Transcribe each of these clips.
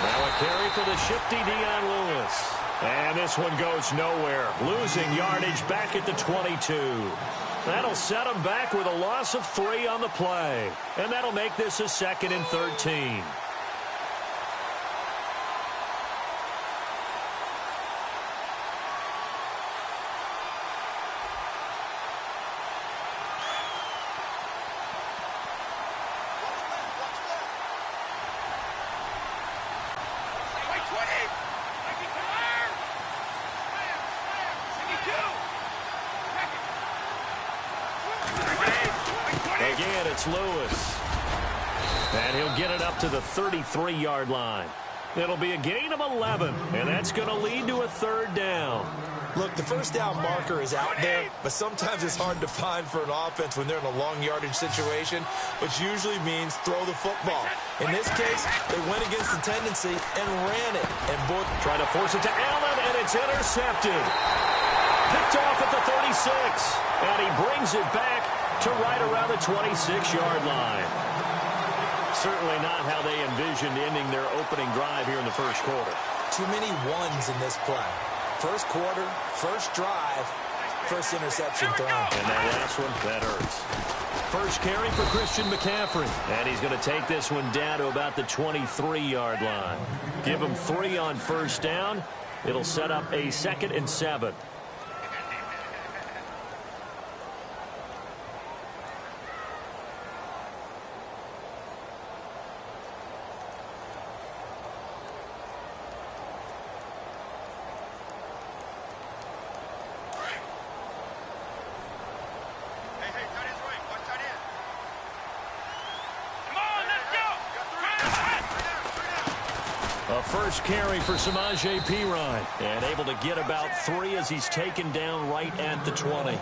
Now a carry for the shifty Dion Lewis. And this one goes nowhere. Losing yardage back at the 22. That'll set him back with a loss of 3 on the play. And that'll make this a 2nd and 13. Again, it's Lewis. And he'll get it up to the 33-yard line. It'll be a gain of 11, and that's going to lead to a 3rd down. Look, the first down marker is out there, but sometimes it's hard to find for an offense when they're in a long yardage situation, which usually means throw the football. In this case, they went against the tendency and ran it. And boy, trying to force it to Allen, and it's intercepted. Picked off at the 36, and he brings it back to right around the 26-yard line. Certainly not how they envisioned ending their opening drive here in the first quarter. Too many ones in this play. First quarter, first drive, first interception thrown. And that last one, that hurts. First carry for Christian McCaffrey. And he's going to take this one down to about the 23-yard line. Give him 3 on first down. It'll set up a 2nd and 7. A first carry for Samaje Perine, and able to get about 3 as he's taken down right at the 20.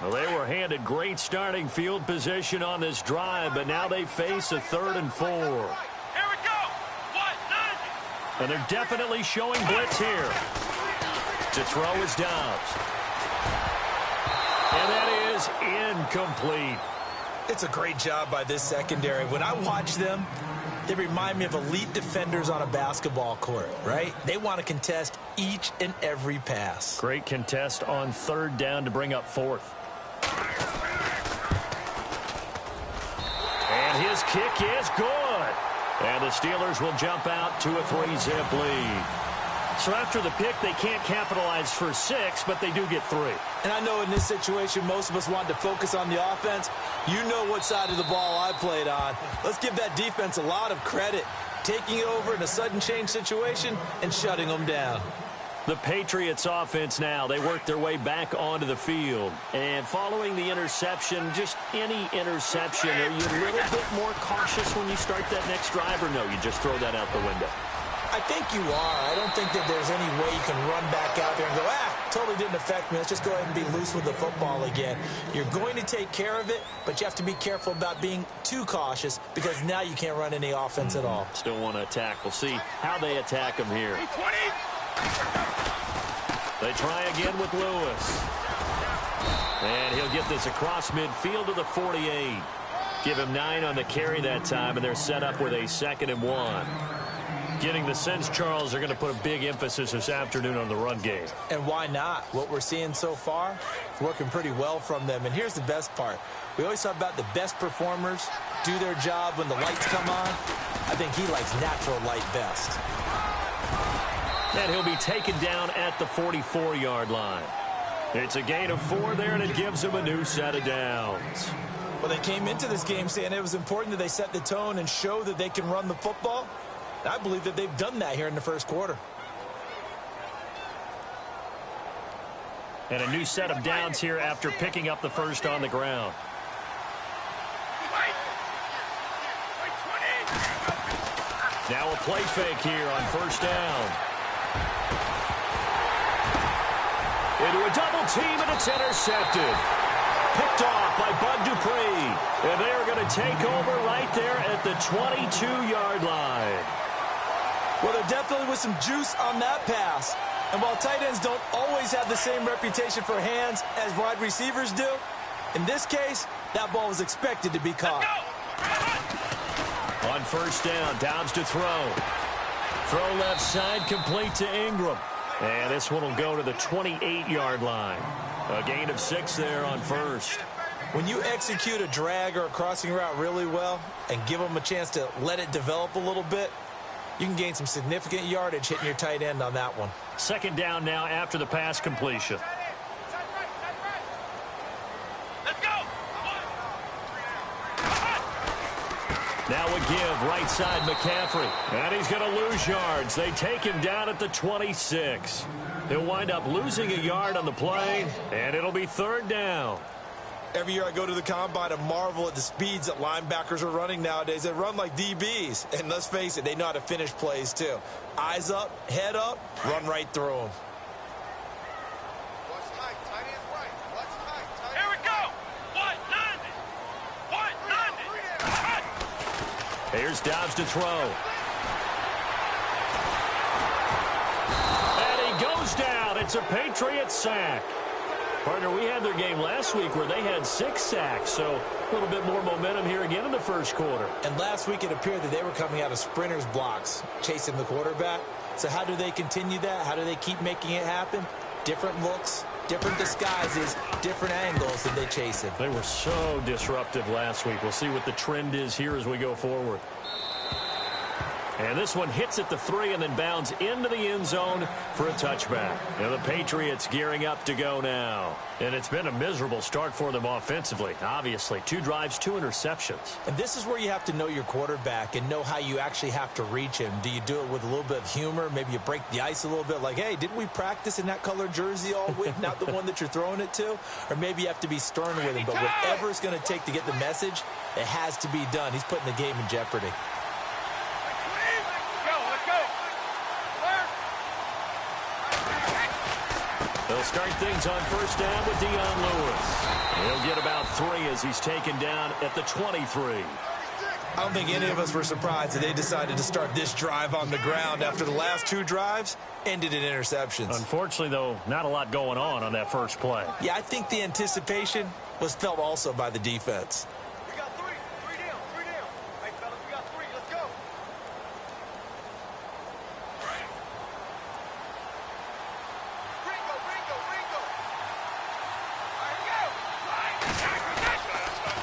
Well, they were handed great starting field position on this drive, but now they face a 3rd and 4. Here we go. And they're definitely showing blitz here. To throw is Dobbs. And that is incomplete. It's a great job by this secondary. When I watch them, they remind me of elite defenders on a basketball court, right? They want to contest each and every pass. Great contest on 3rd down to bring up 4th. And his kick is good. And the Steelers will jump out to a 3-zip lead. So after the pick, they can't capitalize for 6, but they do get 3. And I know in this situation, most of us want to focus on the offense. You know what side of the ball I played on. Let's give that defense a lot of credit. Taking it over in a sudden change situation and shutting them down. The Patriots offense now, they work their way back onto the field. And following the interception, just any interception, are you a little bit more cautious when you start that next drive, or no, you just throw that out the window? I think you are. I don't think that there's any way you can run back out there and go, totally didn't affect me. Let's just go ahead and be loose with the football again. You're going to take care of it, but you have to be careful about being too cautious because now you can't run any offense at all. Still want to attack. We'll see how they attack him here. They try again with Lewis. And he'll get this across midfield to the 48. Give him 9 on the carry that time, and they're set up with a 2nd and 1. Getting the sense, Charles, they're going to put a big emphasis this afternoon on the run game. And why not? What we're seeing so far is working pretty well from them. And here's the best part. We always talk about the best performers do their job when the lights come on. I think he likes natural light best. And he'll be taken down at the 44-yard line. It's a gain of 4 there, and it gives him a new set of downs. Well, they came into this game saying it was important that they set the tone and show that they can run the football. I believe that they've done that here in the first quarter. And a new set of downs here after picking up the first on the ground. Now a play fake here on first down. Into a double team, and it's intercepted. Picked off by Bud Dupree. And they're going to take over right there at the 22-yard line. Well, there definitely was some juice on that pass. And while tight ends don't always have the same reputation for hands as wide receivers do, In this case, that ball was expected to be caught. On first down, Dobbs to throw. Throw left side, complete to Ingram. And this one will go to the 28-yard line. A gain of 6 there on first. When you execute a drag or a crossing route really well and give them a chance to let it develop a little bit, you can gain some significant yardage hitting your tight end on that one. Second down now after the pass completion. Now a give, right side McCaffrey. And he's going to lose yards. They take him down at the 26. He'll wind up losing a yard on the play, and it'll be third down. Every year I go to the combine and marvel at the speeds that linebackers are running nowadays. They run like DBs. And let's face it, they know how to finish plays too. Eyes up, head up, run right through them. Here's Dobbs to throw. And he goes down. It's a Patriot sack. Partner, we had their game last week where they had 6 sacks, so a little bit more momentum here again in the first quarter. And last week it appeared that they were coming out of sprinters blocks, chasing the quarterback. So how do they continue that? How do they keep making it happen? Different looks, different disguises, different angles that they chase him. They were so disruptive last week. We'll see what the trend is here as we go forward. And this one hits at the 3 and then bounds into the end zone for a touchback. And the Patriots gearing up to go now. And it's been a miserable start for them offensively. Obviously, 2 drives, 2 interceptions. And this is where you have to know your quarterback and know how you actually have to reach him. Do you do it with a little bit of humor? Maybe you break the ice a little bit like, hey, didn't we practice in that colored jersey all week? Not the one that you're throwing it to? Or maybe you have to be stern with him. But whatever it's going to take to get the message, it has to be done. He's putting the game in jeopardy. They'll start things on first down with Dion Lewis. He'll get about 3 as he's taken down at the 23. I don't think any of us were surprised that they decided to start this drive on the ground after the last 2 drives ended in interceptions. Unfortunately, though, not a lot going on that first play. Yeah, I think the anticipation was felt also by the defense. We got 3. 3 down. 3 down. Hey, fellas, we got 3. Let's go.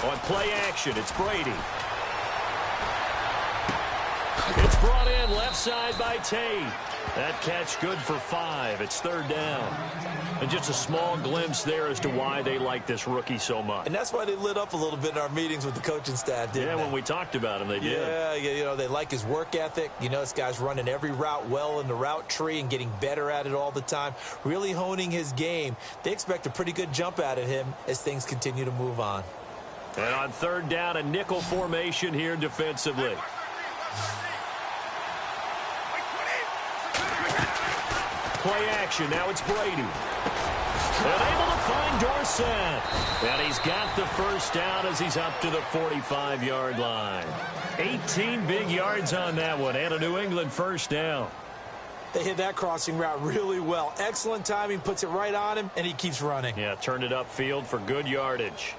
On play action, it's Brady. It's brought in left side by Tate. That catch good for 5. It's third down. And just a small glimpse there as to why they like this rookie so much. And that's why they lit up a little bit in our meetings with the coaching staff, didn't they? Yeah, when we talked about him, they did. Yeah, you know, they like his work ethic. You know, this guy's running every route well in the route tree and getting better at it all the time, really honing his game. They expect a pretty good jump out of him as things continue to move on. And on third down, a nickel formation here defensively. Play action. Now it's Brady. And able to find Dorsett. And he's got the first down as he's up to the 45-yard line. 18 big yards on that one. And a New England first down. They hit that crossing route really well. Excellent timing. Puts it right on him, and he keeps running. Yeah, turned it upfield for good yardage.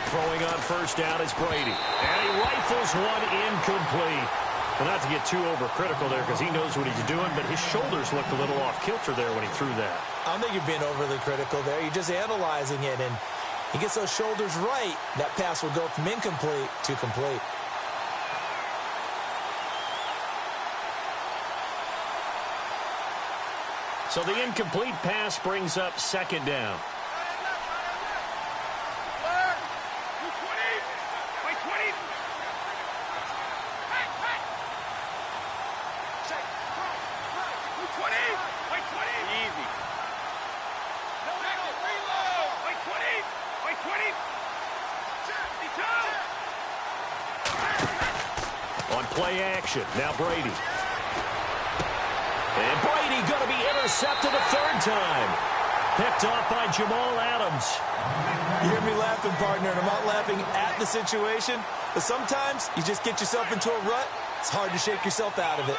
Throwing on first down is Brady. And he rifles one incomplete. Well, not to get too overcritical there because he knows what he's doing, but his shoulders looked a little off kilter there when he threw that. I don't think you're being overly critical there. You're just analyzing it, and he gets those shoulders right. That pass will go from incomplete to complete. So the incomplete pass brings up second down. play action. Now Brady. And Brady going to be intercepted a third time. Picked off by Jamal Adams. You hear me laughing, partner, and I'm not laughing at the situation, but sometimes you just get yourself into a rut. It's hard to shake yourself out of it.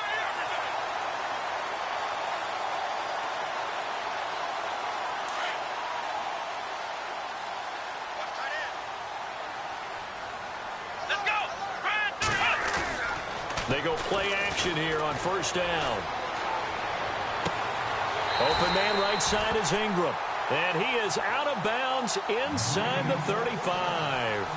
They go play action here on first down. Open man right side is Ingram. And he is out of bounds inside the 35.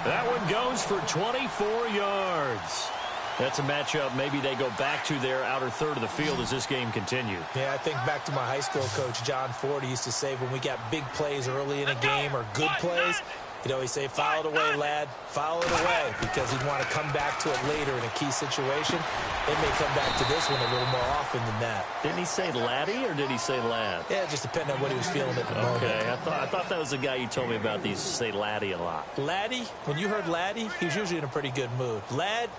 That one goes for 24 yards. That's a matchup. Maybe they go back to their outer third of the field as this game continues. Yeah, I think back to my high school coach, John Ford. He used to say when we got big plays early in a game or good plays, he'd always say, file it away, lad. File it away, because he'd want to come back to it later in a key situation. They may come back to this one a little more often than that. Didn't he say laddie or did he say lad? Yeah, it just depended on what he was feeling at the moment. Okay, I thought that was the guy you told me about. He used to say laddie a lot. Laddie, when you heard laddie, he was usually in a pretty good mood. Lad,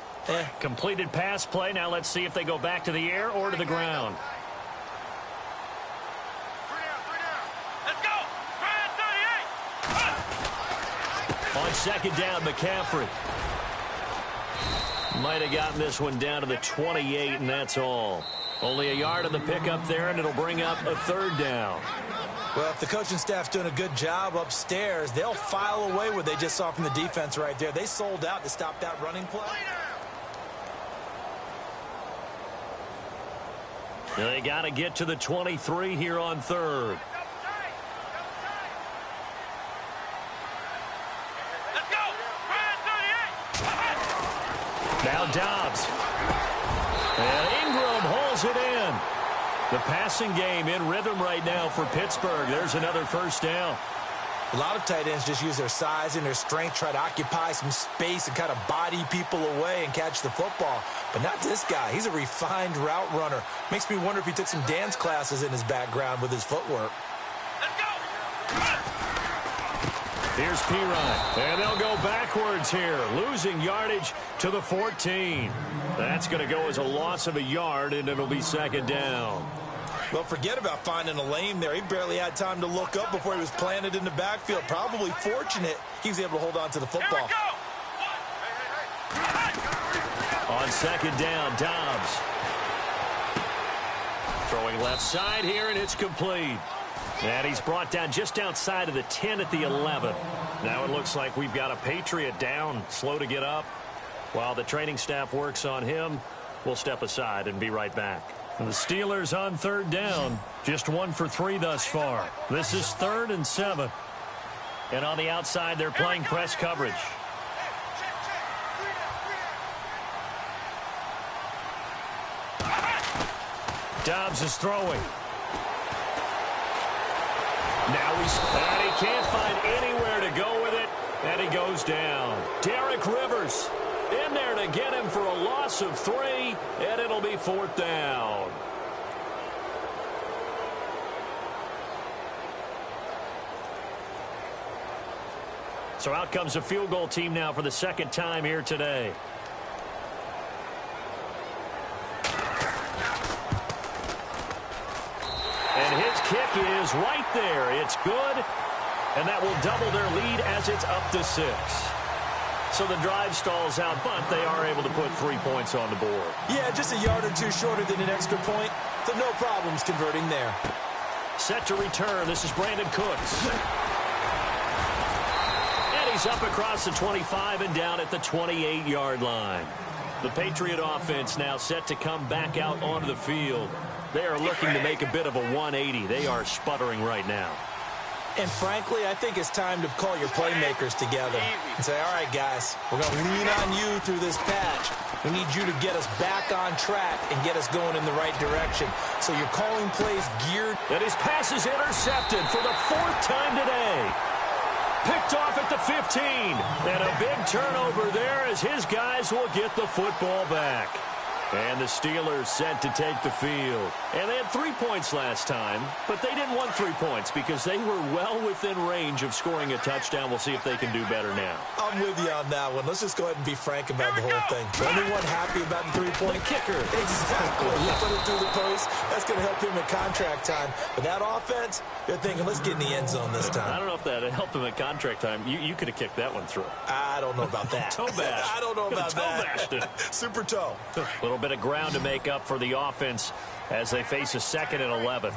Completed pass play. Now let's see if they go back to the air or to the ground. Let's go. On second down, McCaffrey. Might have gotten this one down to the 28, and that's all. Only a yard on the pickup there, and it'll bring up a third down. Well, if the coaching staff's doing a good job upstairs, they'll file away what they just saw from the defense right there. They sold out to stop that running play. They got to get to the 23 here on third. Let's go. Now Dobbs. And Ingram holds it in. The passing game in rhythm right now for Pittsburgh. There's another first down. A lot of tight ends just use their size and their strength, try to occupy some space and kind of body people away and catch the football. But not this guy. He's a refined route runner. Makes me wonder if he took some dance classes in his background with his footwork. Let's go. Here's Pirine. And they'll go backwards here, losing yardage to the 14. That's going to go as a loss of a yard, and it'll be second down. Well, forget about finding a lane there. He barely had time to look up before he was planted in the backfield. Probably fortunate he was able to hold on to the football. On second down, Dobbs. Throwing left side here, and it's complete. And he's brought down just outside of the 10 at the 11. Now it looks like we've got a Patriot down, slow to get up. While the training staff works on him, we'll step aside and be right back. And the Steelers on third down, just 1 for 3 thus far. This is 3rd and 7. And on the outside, they're playing press coverage. Dobbs is throwing. Now and he can't find anywhere to go with it, and he goes down. Derek Rivers in there to get him for a loss of 3, and it'll be 4th down. So out comes a field goal team now for the second time here today. And his kick is right there. It's good, and that will double their lead as it's up to 6. So the drive stalls out, but they are able to put 3 points on the board. Yeah, just a yard or two shorter than an extra point, so no problems converting there. Set to return. This is Brandon Cooks. And he's up across the 25 and down at the 28-yard line. The Patriot offense now set to come back out onto the field. They are looking to make a bit of a 180. They are sputtering right now. And frankly, I think it's time to call your playmakers together and say, all right, guys, we're going to lean on you through this patch. We need you to get us back on track and get us going in the right direction. So you're calling plays geared. And his pass is intercepted for the 4th time today. Picked off at the 15. And a big turnover there as his guys will get the football back. And the Steelers set to take the field. And they had 3 points last time, but they didn't want 3 points because they were well within range of scoring a touchdown. We'll see if they can do better now. I'm with you on that one. Let's just go ahead and be frank about the whole thing. The only one happy about the 3-point kicker. Exactly. He put it through the post. That's going to help him in contract time. But that offense, they're thinking, let's get in the end zone this time. I don't know if that helped him at contract time. You could have kicked that one through. I don't know about that. Toe bash. I don't know about that. Super toe. A little bit of ground to make up for the offense as they face a 2nd and 11.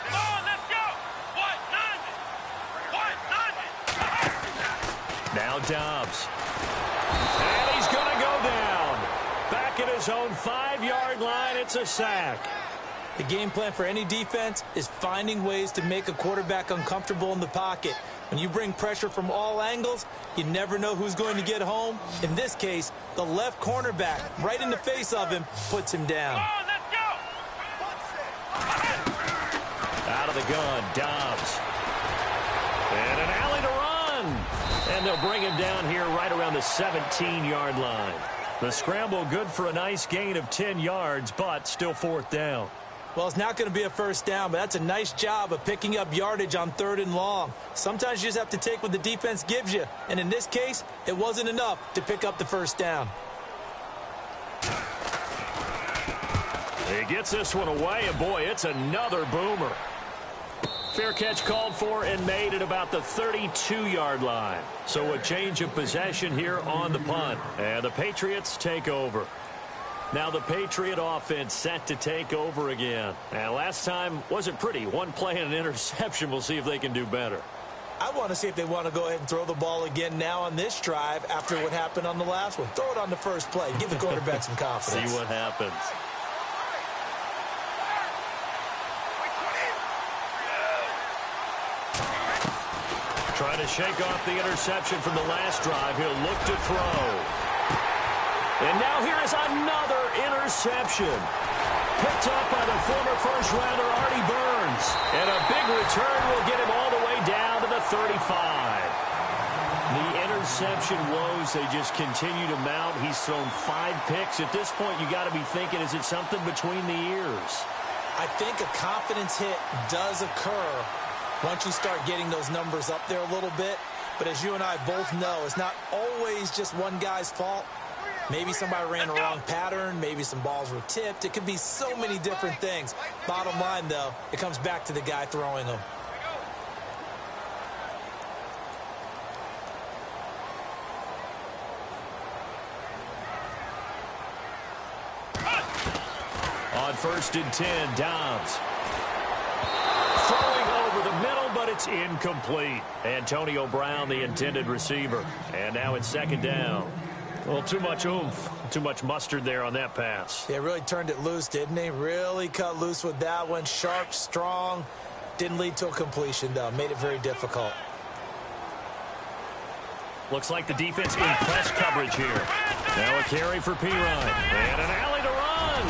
Come on, let's go. Now Dobbs. And he's going to go down. Back at his own 5-yard line. It's a sack. The game plan for any defense is finding ways to make a quarterback uncomfortable in the pocket. When you bring pressure from all angles, you never know who's going to get home. In this case, the left cornerback, right in the face of him, puts him down. Come on, let's go. Out of the gun, Dobbs. And an alley to run. And they'll bring him down here right around the 17-yard line. The scramble good for a nice gain of 10 yards, but still 4th down. Well, it's not going to be a first down, but that's a nice job of picking up yardage on 3rd and long. Sometimes you just have to take what the defense gives you. And in this case, it wasn't enough to pick up the first down. He gets this one away, and boy, it's another boomer. Fair catch called for and made at about the 32-yard line. So a change of possession here on the punt. And the Patriots take over. Now the Patriot offense set to take over again. And last time wasn't pretty. One play and an interception. We'll see if they can do better. I want to see if they want to go ahead and throw the ball again now on this drive after what happened on the last one. Throw it on the first play. Give the quarterback some confidence. See what happens. Trying to shake off the interception from the last drive. He'll look to throw. And now here is another interception. Picked up by the former first-rounder Artie Burns. And a big return will get him all the way down to the 35. The interception woes, they just continue to mount. He's thrown 5 picks. At this point, you got to be thinking, is it something between the ears? I think a confidence hit does occur once you start getting those numbers up there a little bit. But as you and I both know, it's not always just one guy's fault. Maybe somebody ran a wrong pattern. Maybe some balls were tipped. It could be so many different things. Bottom line, though, it comes back to the guy throwing them. On 1st and 10, Dobbs. Throwing over the middle, but it's incomplete. Antonio Brown, the intended receiver. And now it's 2nd down. Well, too much oomph, too much mustard there on that pass. They really turned it loose, didn't they? Really cut loose with that one. Sharp, strong. Didn't lead to a completion, though. Made it very difficult. Looks like the defense in press coverage here. Now a carry for Pirine. And an alley to run.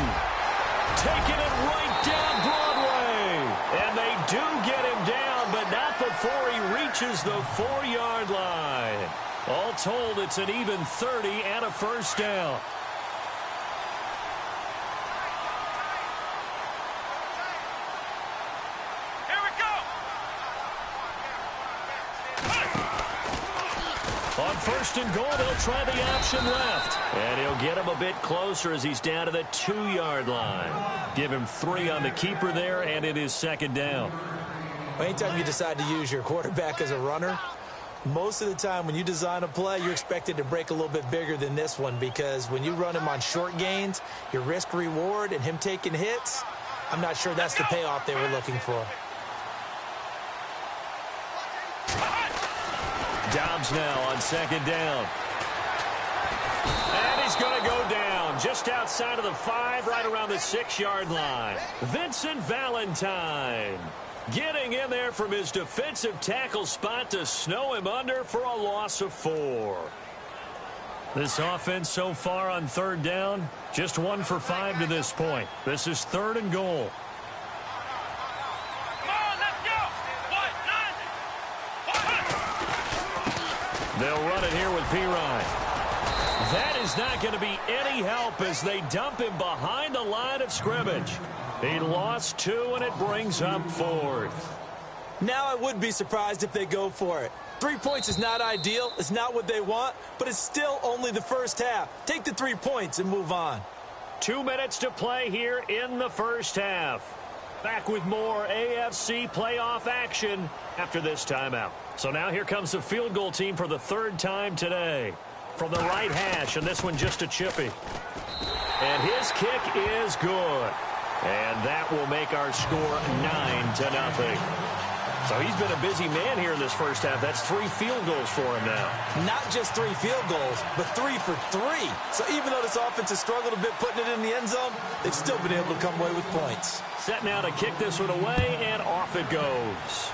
Taking it right down Broadway. And they do get him down, but not before he reaches the 4-yard line. All told, it's an even 30 and a first down. Here we go. On 1st and goal, they'll try the option left. And he'll get him a bit closer as he's down to the 2-yard line. Give him 3 on the keeper there, and it is 2nd down. Well, anytime you decide to use your quarterback as a runner, most of the time when you design a play, you're expected to break a little bit bigger than this one, because when you run him on short gains, your risk-reward and him taking hits, I'm not sure that's the payoff they were looking for. Dobbs now on 2nd down. And he's going to go down just outside of the 5, right around the 6-yard line. Vincent Valentine getting in there from his defensive tackle spot to snow him under for a loss of 4. This offense so far on 3rd down, just 1 for 5 to this point. This is 3rd and goal. Come on, let's go. They'll run it here with Pirine. That is not going to be any help as they dump him behind the line of scrimmage. He lost 2, and it brings up 4th. Now I would be surprised if they go for it. 3 points is not ideal. It's not what they want, but it's still only the first half. Take the 3 points and move on. 2 minutes to play here in the first half. Back with more AFC playoff action after this timeout. So now here comes the field goal team for the 3rd time today. From the right hash, and this one just a chippy. And his kick is good. And that will make our score 9-0. So he's been a busy man here in this first half. That's 3 field goals for him now. Not just 3 field goals, but 3 for 3. So even though this offense has struggled a bit putting it in the end zone, they've still been able to come away with points. Set now to kick this one away, and off it goes.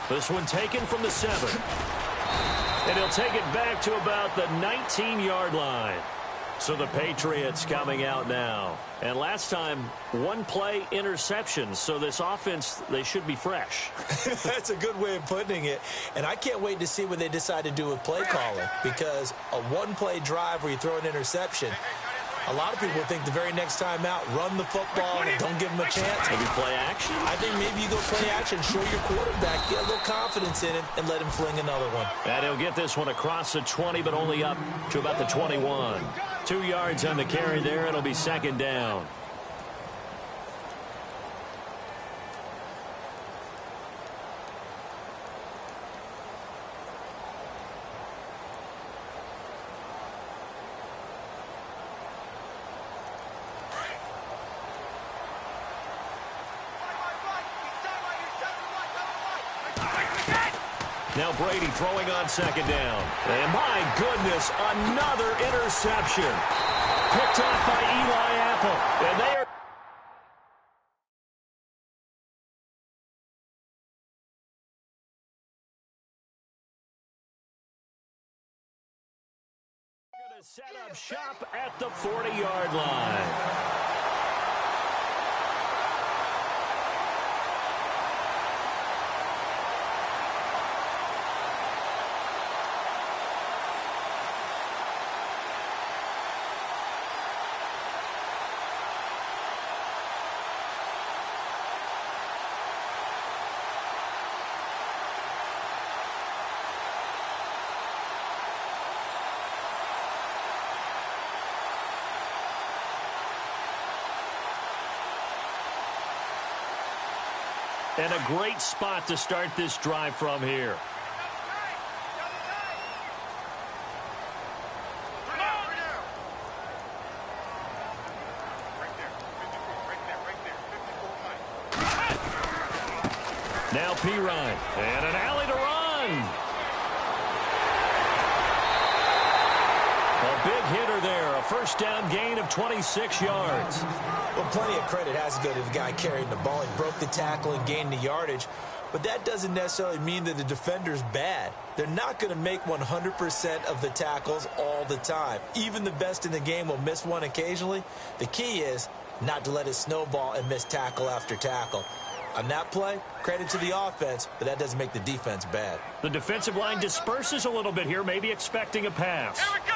This one taken from the 7. And he'll take it back to about the 19-yard line. So the Patriots coming out now. And last time, 1 play interception. So this offense, they should be fresh. That's a good way of putting it. And I can't wait to see what they decide to do with play calling. Because a 1-play drive where you throw an interception, a lot of people think the very next time out, run the football and don't give them a chance. Maybe play action? I think maybe you go play action, show your quarterback, get a little confidence in him, and let him fling another one. And he'll get this one across the 20, but only up to about the 21. 2 yards on the carry there. It'll be 2nd down. Now Brady throwing on 2nd down. And my goodness, another interception. Picked off by Eli Apple. And they are going to set up shop at the 40-yard line. And a great spot to start this drive from here. Now Pirine, and an alley to run. A big hitter there, a 1st down gain of 26 yards. Well, plenty of credit has to go to the guy carrying the ball. He broke the tackle and gained the yardage. But that doesn't necessarily mean that the defender's bad. They're not going to make 100% of the tackles all the time. Even the best in the game will miss one occasionally. The key is not to let it snowball and miss tackle after tackle. On that play, credit to the offense, but that doesn't make the defense bad. The defensive line disperses a little bit here, maybe expecting a pass. Here we go.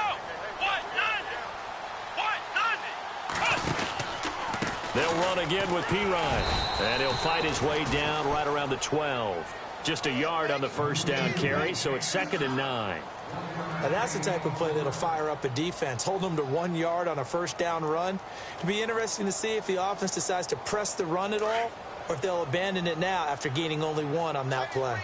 They'll run again with Pirine. And he'll fight his way down right around the 12. Just a yard on the 1st down carry, so it's 2nd and 9. Now that's the type of play that'll fire up a defense. Hold them to 1 yard on a 1st down run. It'll be interesting to see if the offense decides to press the run at all, or if they'll abandon it now after gaining only 1 on that play.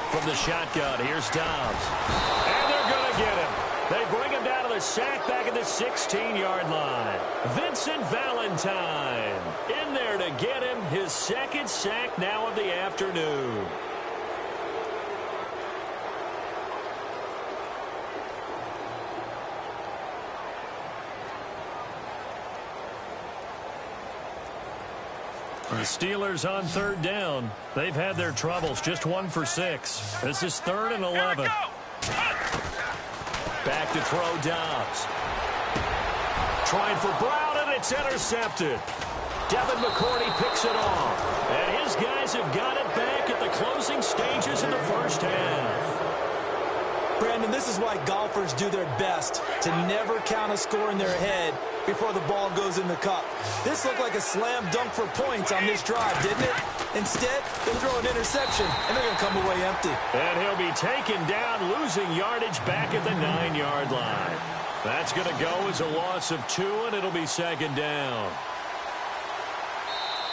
From the shotgun, here's Dobbs. And they're going to get him. They bring him down to the sack back at the 16-yard line. Vincent Valentine in there to get him his 2nd sack now of the afternoon. The Steelers on 3rd down. They've had their troubles. Just 1 for 6. This is 3rd and 11. Back to throw Dobbs. Trying for Brown, and it's intercepted. Devin McCourty picks it off. And his guys have got it back at the closing stages of the first half. Brandon, this is why golfers do their best to never count a score in their head before the ball goes in the cup. This looked like a slam dunk for points on this drive, didn't it? Instead, they throw an interception, and they're going to come away empty. And he'll be taken down, losing yardage back at the 9-yard line. That's going to go as a loss of 2, and it'll be second down.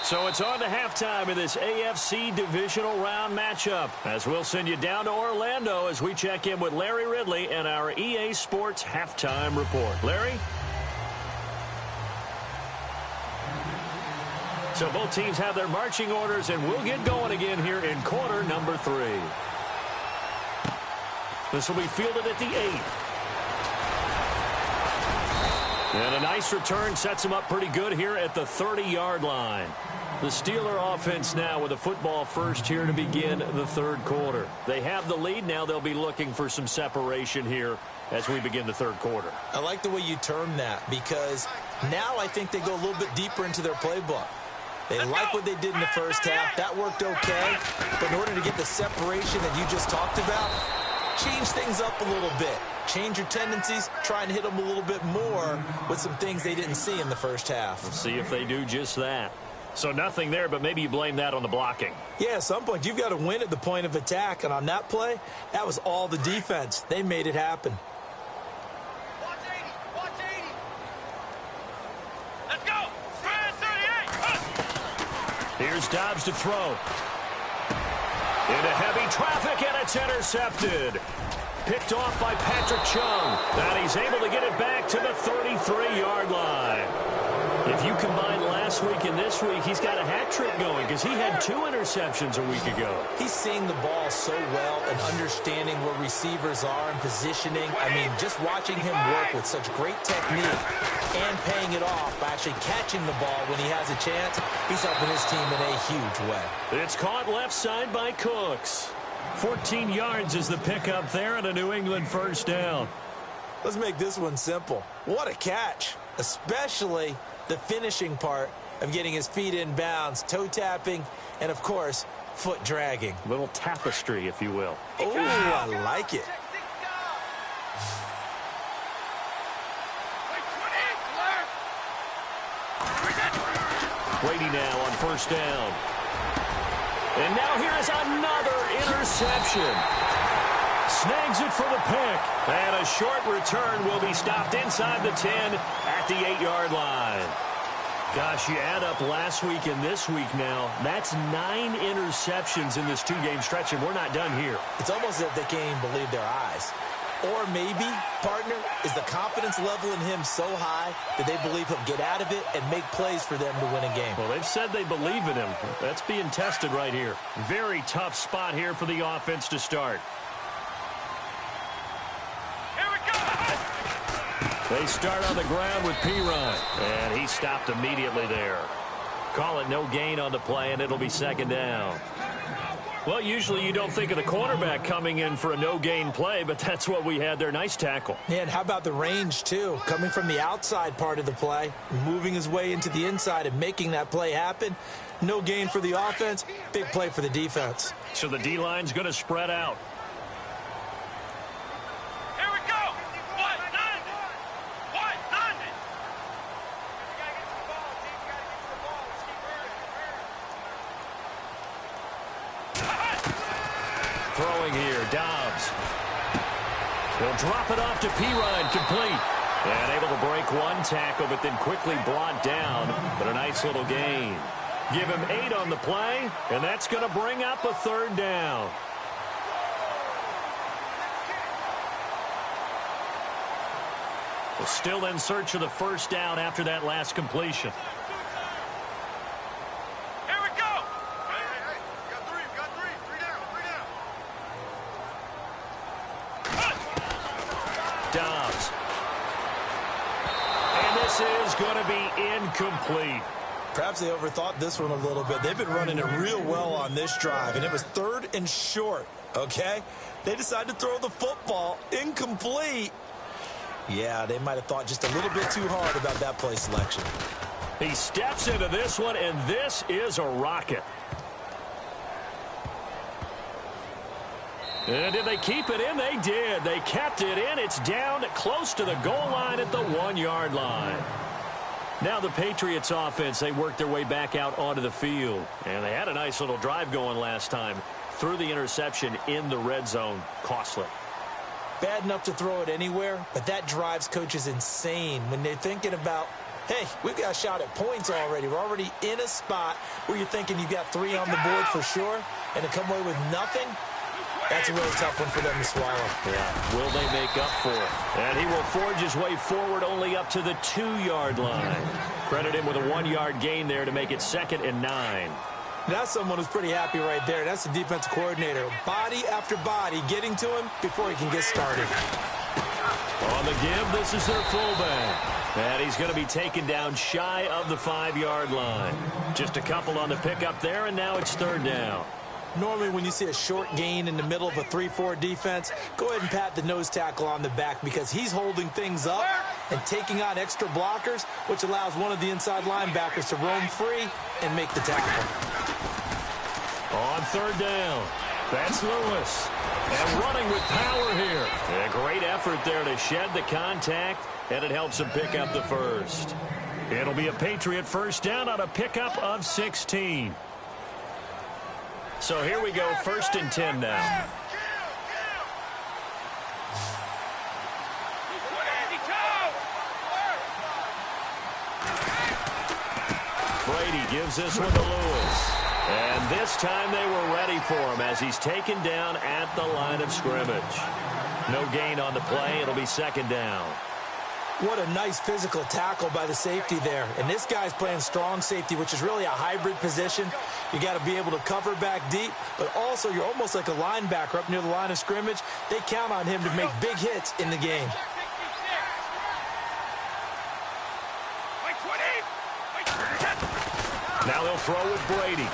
So it's on to halftime in this AFC divisional round matchup, as we'll send you down to Orlando as we check in with Larry Ridley and our EA Sports halftime report. Larry? So both teams have their marching orders, and we'll get going again here in quarter number 3. This will be fielded at the 8. And a nice return sets him up pretty good here at the 30-yard line. The Steeler offense now with a football first here to begin the third quarter. They have the lead. Now they'll be looking for some separation here as we begin the third quarter. I like the way you term that, because now I think they go a little bit deeper into their playbook. They like what they did in the first half. That worked okay. But in order to get the separation that you just talked about, change things up a little bit. Change your tendencies. Try and hit them a little bit more with some things they didn't see in the first half. We'll see if they do just that. So nothing there, but maybe you blame that on the blocking. Yeah, at some point, you've got to win at the point of attack. And on that play, that was all the defense. They made it happen. Watch 80. Watch 80. Let's go. Spread 38. Here's Dobbs to throw. Into heavy traffic, and it's intercepted. Picked off by Patrick Chung. And he's able to get it back to the 33-yard line. If you combine last week and this week, he's got a hat trick going because he had 2 interceptions a week ago. He's seeing the ball so well and understanding where receivers are and positioning. I mean, just watching him work with such great technique and paying it off by actually catching the ball when he has a chance, he's helping his team in a huge way. It's caught left side by Cooks. 14 yards is the pickup there and a New England first down. Let's make this one simple. What a catch, especially the finishing part of getting his feet in bounds, toe tapping, and, of course, foot dragging. A little tapestry, if you will. Oh, I like it. Brady now on first down. And now here is another interception. Snags it for the pick. And a short return will be stopped inside the 10 at the 8-yard line. Gosh, you add up last week and this week now, that's 9 interceptions in this 2-game stretch, and we're not done here. It's almost as if they can't even believe their eyes. Or maybe, partner, is the confidence level in him so high that they believe he'll get out of it and make plays for them to win a game. Well, they've said they believe in him. That's being tested right here. Very tough spot here for the offense to start. They start on the ground with P-Run, and he stopped immediately there. Call it no gain on the play, and it'll be second down. Well, usually you don't think of the quarterback coming in for a no-gain play, but that's what we had there. Nice tackle. Yeah, and how about the range, too? Coming from the outside part of the play, moving his way into the inside and making that play happen. No gain for the offense, big play for the defense. So the D-line's going to spread out. Throwing here, Dobbs. He'll drop it off to P-Ryan, complete. And able to break one tackle, but then quickly brought down. But a nice little gain. Give him 8 on the play, and that's going to bring up a third down. We're still in search of the first down after that last completion. Dobbs. And this is going to be incomplete. Perhaps they overthought this one a little bit. They've been running it real well on this drive, and it was 3rd and short, okay? They decided to throw the football incomplete. Yeah, they might have thought just a little bit too hard about that play selection. He steps into this one, and this is a rocket. And did they keep it in? They did. They kept it in. It's down close to the goal line at the 1-yard line. Now the Patriots offense, they worked their way back out onto the field. And they had a nice little drive going last time. Threw the interception in the red zone. Costly. Bad enough to throw it anywhere, but that drives coaches insane when they're thinking about, hey, we've got a shot at points already. We're already in a spot where you're thinking you got 3 on the board for sure, and to come away with nothing, that's a really tough one for them to swallow. Yeah, will they make up for it? And he will forge his way forward only up to the 2-yard line. Credit him with a 1-yard gain there to make it 2nd and 9. That's someone who's pretty happy right there. That's the defensive coordinator. Body after body getting to him before he can get started. On the give, this is their fullback. And he's going to be taken down shy of the 5-yard line. Just a couple on the pickup there, and now it's 3rd down. Normally when you see a short gain in the middle of a 3-4 defense, go ahead and pat the nose tackle on the back because he's holding things up and taking on extra blockers, which allows one of the inside linebackers to roam free and make the tackle. On 3rd down, that's Lewis. And running with power here. A great effort there to shed the contact, and it helps him pick up the first. It'll be a Patriot first down on a pickup of 16. So here we go, 1st and 10 now. Brady gives this one to Lewis. And this time they were ready for him as he's taken down at the line of scrimmage. No gain on the play. It'll be 2nd down. What a nice physical tackle by the safety there. And this guy's playing strong safety, which is really a hybrid position. You got to be able to cover back deep, but also you're almost like a linebacker up near the line of scrimmage. They count on him to make big hits in the game. Now they'll throw with Brady.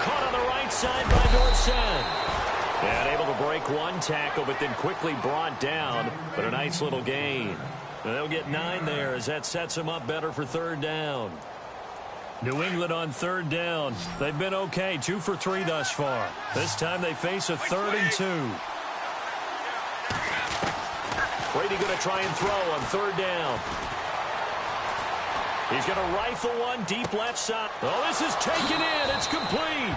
Caught on the right side by Dorsett. And able to break one tackle, but then quickly brought down. But a nice little gain. And they'll get 9 there as that sets them up better for 3rd down. New England on 3rd down. They've been okay, 2 for 3 thus far. This time they face a 3rd and 2. Brady going to try and throw on 3rd down. He's going to rifle one deep left side. Oh, this is taken in. It's complete.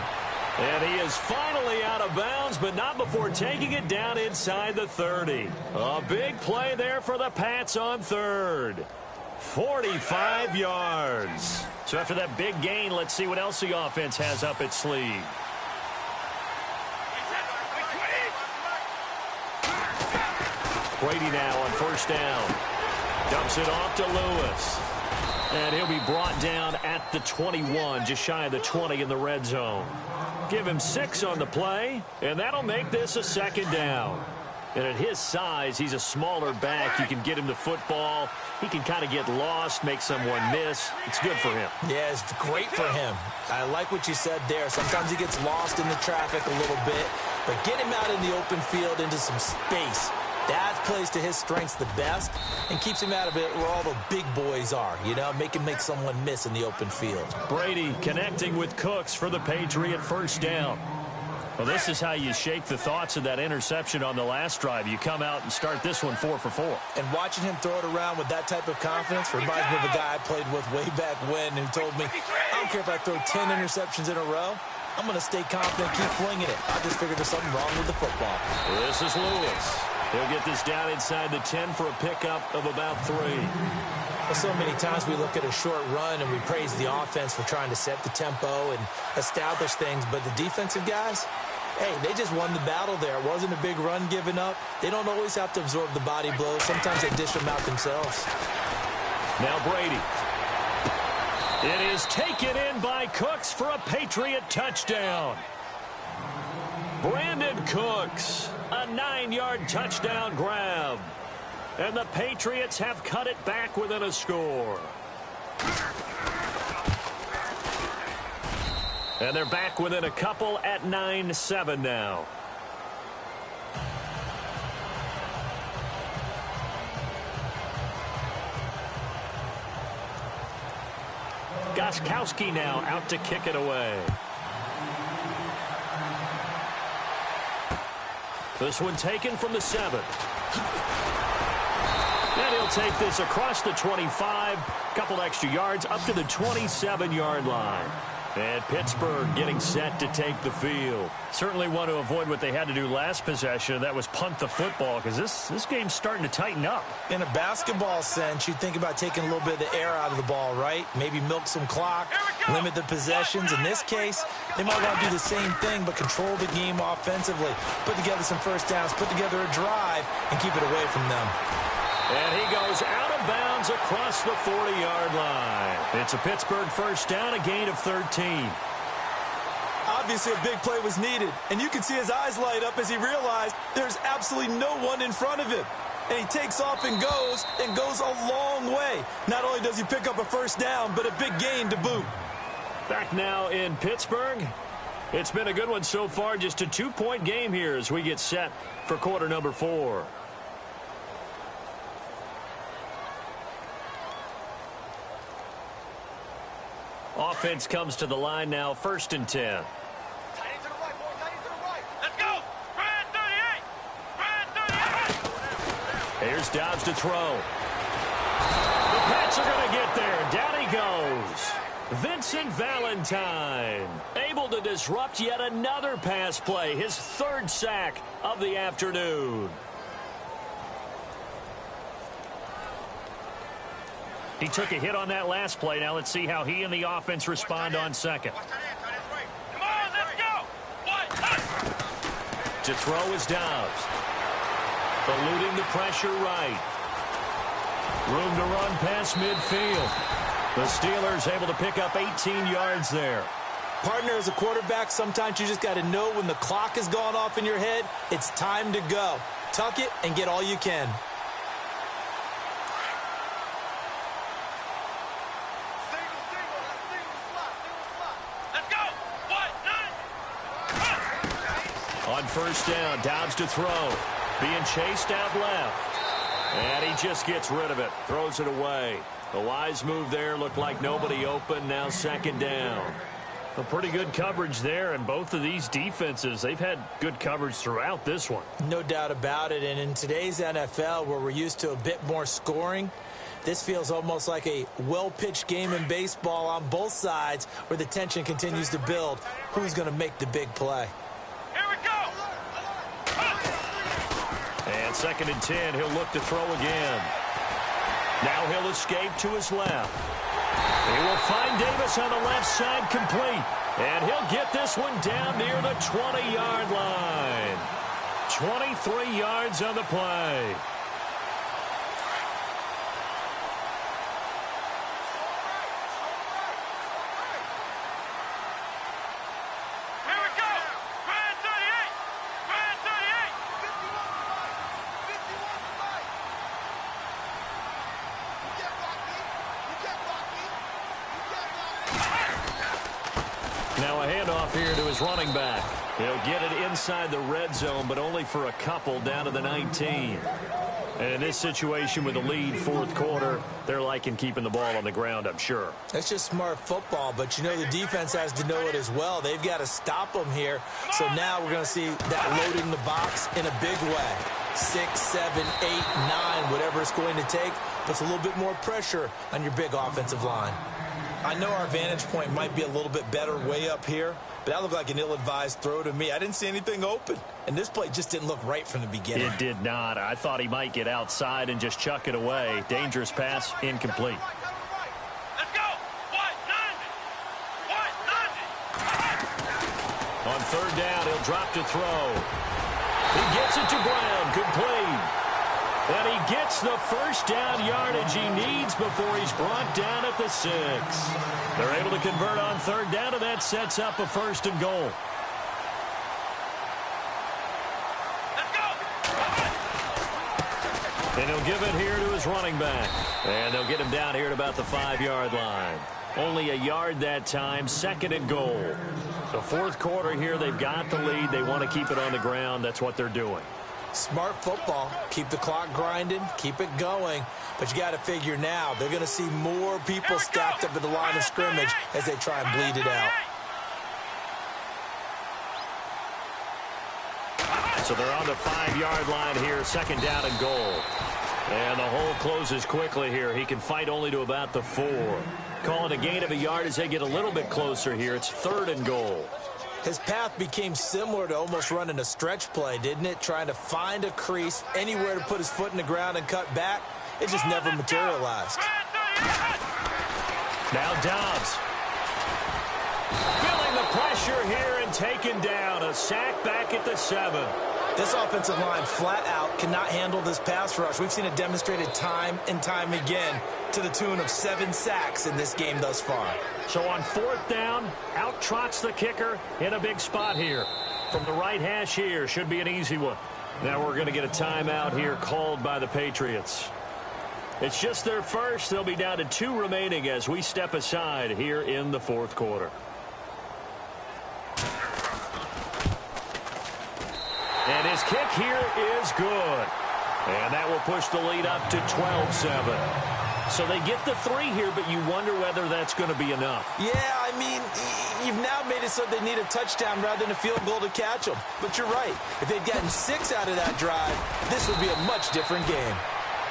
And he is finally out of bounds, but not before taking it down inside the 30. A big play there for the Pats on 3rd. 45 yards. So after that big gain, let's see what else the offense has up its sleeve. Brady now on 1st down. Dumps it off to Lewis. And he'll be brought down at the 21, just shy of the 20 in the red zone. Give him 6 on the play, and that'll make this a 2nd down. And at his size, he's a smaller back. You can get him the football. He can kind of get lost, make someone miss. It's good for him. Yeah, it's great for him. I like what you said there. Sometimes he gets lost in the traffic a little bit, but get him out in the open field into some space. That plays to his strengths the best and keeps him out of it where all the big boys are, you know, make someone miss in the open field. Brady connecting with Cooks for the Patriot 1st down. Well, this is how you shake the thoughts of that interception on the last drive. You come out and start this one 4 for 4. And watching him throw it around with that type of confidence reminds me of a guy I played with way back when who told me, I don't care if I throw 10 interceptions in a row. I'm going to stay confident, keep flinging it. I just figured there's something wrong with the football. This is Lewis. He'll get this down inside the 10 for a pickup of about 3. Well, so many times we look at a short run and we praise the offense for trying to set the tempo and establish things, but the defensive guys, hey, they just won the battle there. It wasn't a big run given up. They don't always have to absorb the body blows. Sometimes they dish them out themselves. Now Brady. It is taken in by Cooks for a Patriot touchdown. Brandon Cooks, a 9-yard touchdown grab. And the Patriots have cut it back within a score. And they're back within a couple at 9-7 now. Gostkowski now out to kick it away. This one taken from the 7. And he'll take this across the 25. Couple extra yards up to the 27-yard line. And Pittsburgh getting set to take the field. Certainly want to avoid what they had to do last possession. That was punt the football, because this game's starting to tighten up. In a basketball sense, you think about taking a little bit of the air out of the ball, right? Maybe milk some clock, limit the possessions. In this case, they might want to do the same thing, but control the game offensively. Put together some first downs, put together a drive, and keep it away from them. And he goes out of bounds across the 40-yard line. It's a Pittsburgh first down, a gain of 13. Obviously, a big play was needed, and you can see his eyes light up as he realized there's absolutely no one in front of him. And he takes off and goes a long way. Not only does he pick up a first down, but a big gain to boot. Back now in Pittsburgh. It's been a good one so far. Just a 2-point game here as we get set for quarter number 4. Offense comes to the line now, 1st and 10. Tight end to the right, boy. Tight end to the right. Let's go. Brad 38. Brad 38. Here's Dobbs to throw. The Pats are going to get there. Down he goes. Vincent Valentine able to disrupt yet another pass play. His 3rd sack of the afternoon. He took a hit on that last play. Now let's see how he and the offense respond on second. Come on, let's go. To throw is Dobbs. Eluding the pressure right. Room to run past midfield. The Steelers able to pick up 18 yards there. Partner, as a quarterback, sometimes you just got to know when the clock has gone off in your head, it's time to go. Tuck it and get all you can. On first down, Dobbs to throw. Being chased out left. And he just gets rid of it. Throws it away. A wise move there. Looked like nobody open. Now 2nd down. A pretty good coverage there. And both of these defenses, they've had good coverage throughout this one. No doubt about it. And in today's NFL, where we're used to a bit more scoring, this feels almost like a well-pitched game in baseball on both sides where the tension continues to build. Who's going to make the big play? And 2nd and 10, he'll look to throw again. Now he'll escape to his left. He will find Davis on the left side complete. And he'll get this one down near the 20-yard line. 23 yards on the play. Now a handoff here to his running back. He'll get it inside the red zone, but only for a couple down to the 19. And in this situation with the lead 4th quarter, they're liking keeping the ball on the ground, I'm sure. That's just smart football, but you know the defense has to know it as well. They've got to stop them here. So now we're going to see that loading the box in a big way. 6, 7, 8, 9, whatever it's going to take, puts a little bit more pressure on your big offensive line. I know our vantage point might be a little bit better way up here, but that looked like an ill-advised throw to me. I didn't see anything open, and this play just didn't look right from the beginning. It did not. I thought he might get outside and just chuck it away. Dangerous pass, incomplete. Let's go. On 3rd down, he'll drop to throw. He gets it to Brown, complete. And he gets the first down yardage he needs before he's brought down at the 6. They're able to convert on 3rd down, and that sets up a 1st and goal. Let's go. And he'll give it here to his running back. And they'll get him down here at about the 5-yard line. Only a yard that time, 2nd and goal. The 4th quarter here, they've got the lead. They want to keep it on the ground. That's what they're doing. Smart football. Keep the clock grinding. Keep it going. But you got to figure now, they're going to see more people stacked up at the line of scrimmage as they try and bleed it out. So they're on the 5-yard line here, second down and goal. And the hole closes quickly here. He can fight only to about the 4. Calling a gain of a yard as they get a little bit closer here. It's third and goal. His path became similar to almost running a stretch play, didn't it? Trying to find a crease, anywhere to put his foot in the ground and cut back. It just never materialized. Now Dobbs. Feeling the pressure here and taken down. A sack back at the 7. This offensive line flat out cannot handle this pass rush. We've seen it demonstrated time and time again to the tune of 7 sacks in this game thus far. So on 4th down, out trots the kicker in a big spot here. From the right hash here, should be an easy one. Now we're going to get a timeout here called by the Patriots. It's just their first. They'll be down to 2 remaining as we step aside here in the 4th quarter. And his kick here is good. And that will push the lead up to 12-7. So they get the 3 here, but you wonder whether that's going to be enough. Yeah, I mean, you've now made it so they need a touchdown rather than a field goal to catch them. But you're right. If they'd gotten 6 out of that drive, this would be a much different game.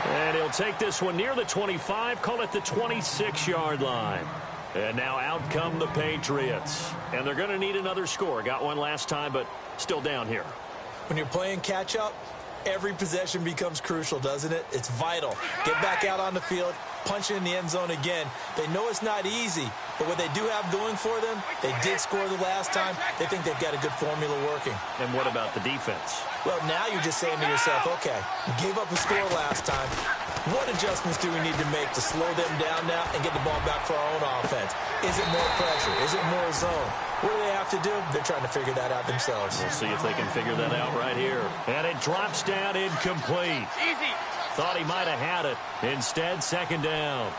And he'll take this one near the 25, call it the 26-yard line. And now out come the Patriots. And they're going to need another score. Got one last time, but still down here. When you're playing catch-up, every possession becomes crucial, doesn't it? It's vital. Get back out on the field, punch it in the end zone again. They know it's not easy, but what they do have going for them, they did score the last time. They think they've got a good formula working. And what about the defense? Well, now you're just saying to yourself, okay, we gave up a score last time. What adjustments do we need to make to slow them down now and get the ball back for our own offense? Is it more pressure? Is it more zone? What do they have to do? They're trying to figure that out themselves. We'll see if they can figure that out right here. And it drops down incomplete. Easy. Thought he might have had it. Instead, second down.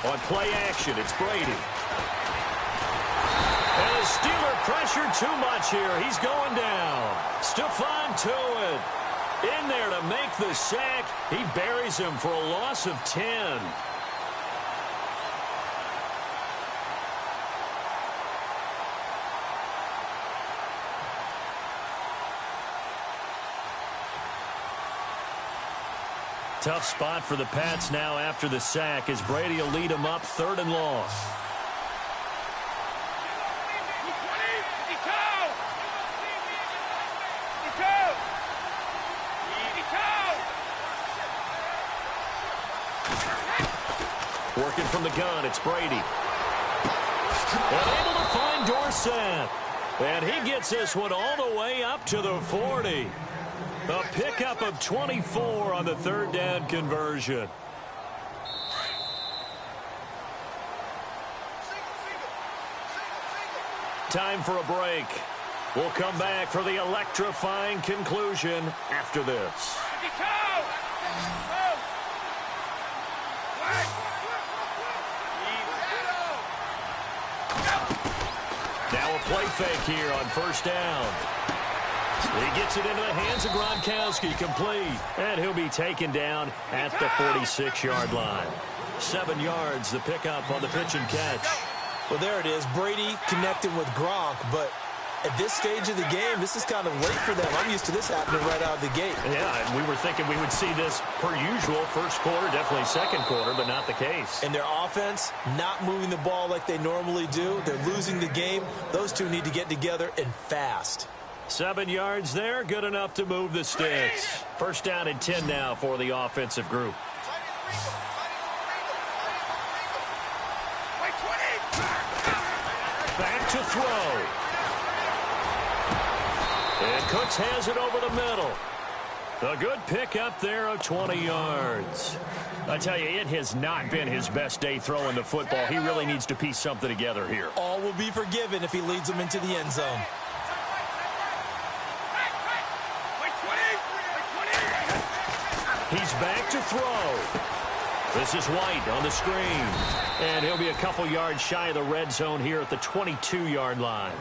On play action, it's Brady. And the Steeler pressured too much here. He's going down. Stephon Tuitt in there to make the sack. He buries him for a loss of 10. Tough spot for the Pats now after the sack as Brady will lead them up 3rd and long. Working from the gun, it's Brady. And able to find Dorsett. And he gets this one all the way up to the 40. A pickup of 24 on the 3rd down conversion. Time for a break. We'll come back for the electrifying conclusion after this. Now a play fake here on 1st down. He gets it into the hands of Gronkowski, complete. And he'll be taken down at the 46-yard line. 7 yards, the pickup on the pitch and catch. Well, there it is. Brady connecting with Gronk, but at this stage of the game, this is kind of late for them. I'm used to this happening right out of the gate. Yeah, and we were thinking we would see this per usual. 1st quarter, definitely 2nd quarter, but not the case. And their offense not moving the ball like they normally do. They're losing the game. Those two need to get together and fast. 7 yards there, good enough to move the sticks. 1st down and 10 now for the offensive group. Back to throw. And Cooks has it over the middle. A good pick up there of 20 yards. I tell you, it has not been his best day throwing the football. He really needs to piece something together here. All will be forgiven if he leads them into the end zone. He's back to throw. This is White on the screen. And he'll be a couple yards shy of the red zone here at the 22-yard line.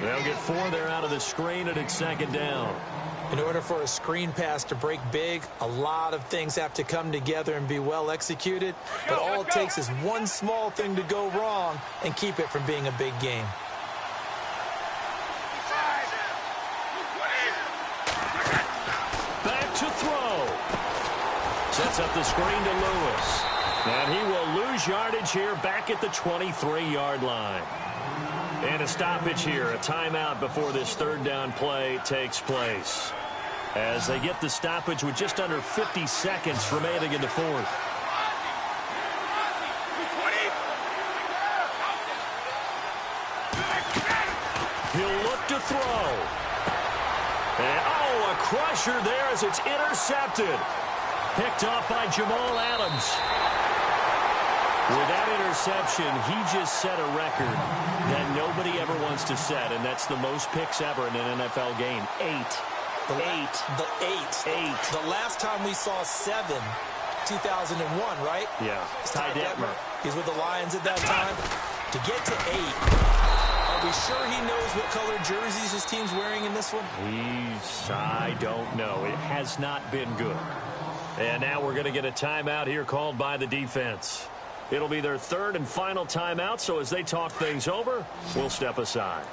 They'll get 4 there out of the screen, and it's second down. In order for a screen pass to break big, a lot of things have to come together and be well executed. But all it takes is one small thing to go wrong and keep it from being a big game. Back to throw. Sets up the screen to Lewis. And he will lose yardage here back at the 23-yard line. And a stoppage here, a timeout before this third down play takes place. As they get the stoppage with just under 50 seconds remaining in the fourth. He'll look to throw. And, a crusher there as it's intercepted. Picked off by Jamal Adams. With that interception, he just set a record that nobody ever wants to set, and that's the most picks ever in an NFL game. 8. The last time we saw 7, 2001, right? Yeah. Ty Detmer. He's with the Lions at that time. To get to 8, are we sure he knows what color jerseys his team's wearing in this one? I don't know. It has not been good. And now we're going to get a timeout here called by the defense. It'll be their third and final timeout, so as they talk things over, we'll step aside.